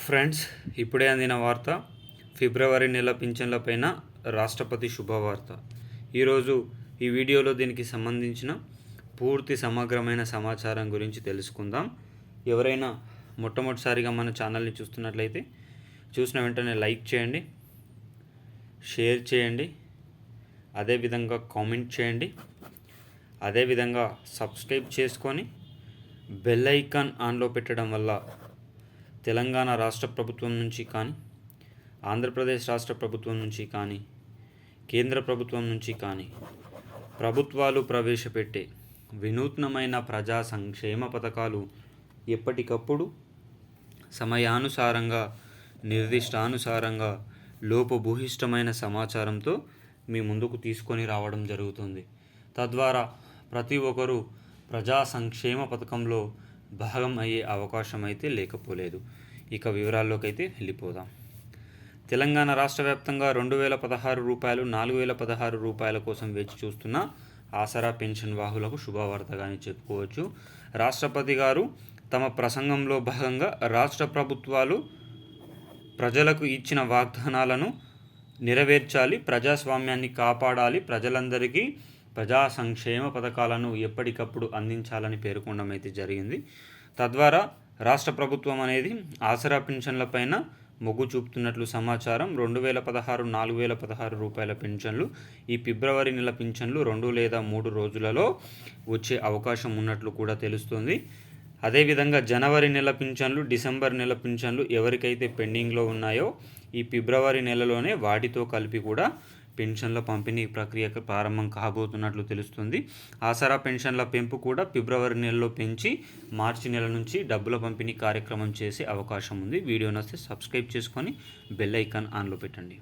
Friends, ఇప్పుడే అందిన వార్త. ఫిబ్రవరి నెల పింఛన్లపైన రాష్ట్రపతి శుభవార్త. ఈరోజు ఈ వీడియోలో దీనికి సంబంధించిన పూర్తి సమగ్రమైన సమాచారం గురించి తెలుసుకుందాం. ఎవరైనా మొట్టమొదటిసారిగా మన ఛానల్ని చూస్తున్నట్లయితే చూసిన వెంటనే లైక్ చేయండి, షేర్ చేయండి, అదేవిధంగా కామెంట్ చేయండి, అదేవిధంగా సబ్స్క్రైబ్ చేసుకొని బెల్ ఐకాన్ ఆన్లో పెట్టడం వల్ల తెలంగాణ రాష్ట్ర ప్రభుత్వం నుంచి కానీ, ఆంధ్రప్రదేశ్ రాష్ట్ర ప్రభుత్వం నుంచి కానీ, కేంద్ర ప్రభుత్వం నుంచి కానీ ప్రభుత్వాలు ప్రవేశపెట్టే వినూత్నమైన ప్రజా సంక్షేమ పథకాలు ఎప్పటికప్పుడు సమయానుసారంగా, నిర్దిష్టానుసారంగా లోపభూయిష్టమైన సమాచారంతో మీ ముందుకు తీసుకొని రావడం జరుగుతుంది. తద్వారా ప్రతి ఒక్కరూ ప్రజా సంక్షేమ పథకంలో భాగం అయ్యే అవకాశం అయితే లేకపోలేదు. ఇక వివరాల్లోకి అయితే వెళ్ళిపోదాం. తెలంగాణ రాష్ట్ర వ్యాప్తంగా 2016 రూపాయలు, 4016 రూపాయల కోసం వేచి చూస్తున్న ఆసరా పెన్షన్ వాహులకు శుభవార్తగానే చెప్పుకోవచ్చు. రాష్ట్రపతి గారు తమ ప్రసంగంలో భాగంగా రాష్ట్ర ప్రభుత్వాలు ప్రజలకు ఇచ్చిన వాగ్దానాలను నెరవేర్చాలి, ప్రజాస్వామ్యాన్ని కాపాడాలి, ప్రజలందరికీ ప్రజా సంక్షేమ పథకాలను ఎప్పటికప్పుడు అందించాలని పేర్కొనడం అయితే జరిగింది. తద్వారా రాష్ట్ర ప్రభుత్వం అనేది ఆసరా పెన్షన్లపైన మొగ్గు చూపుతున్నట్లు సమాచారం. 2016, 4016 రూపాయల పెన్షన్లు ఈ ఫిబ్రవరి నెల పెన్షన్లు 2 లేదా 3 రోజులలో వచ్చే అవకాశం ఉన్నట్లు కూడా తెలుస్తుంది. అదేవిధంగా జనవరి నెల పింఛన్లు, డిసెంబర్ నెల పింఛన్లు ఎవరికైతే పెండింగ్లో ఉన్నాయో ఈ ఫిబ్రవరి నెలలోనే వాటితో కలిపి కూడా పెన్షన్ల పంపిణీ ప్రక్రియ ప్రారంభం కాబోతున్నట్లు తెలుస్తుంది. ఆసరా పెన్షన్ల పెంపు కూడా ఫిబ్రవరి నెలలో పెంచి మార్చి నెల నుంచి డబ్బుల పంపిణీ కార్యక్రమం చేసే అవకాశం ఉంది. వీడియో నచ్చితే సబ్స్క్రైబ్ చేసుకొని బెల్ ఐకాన్ ఆన్లో పెట్టండి.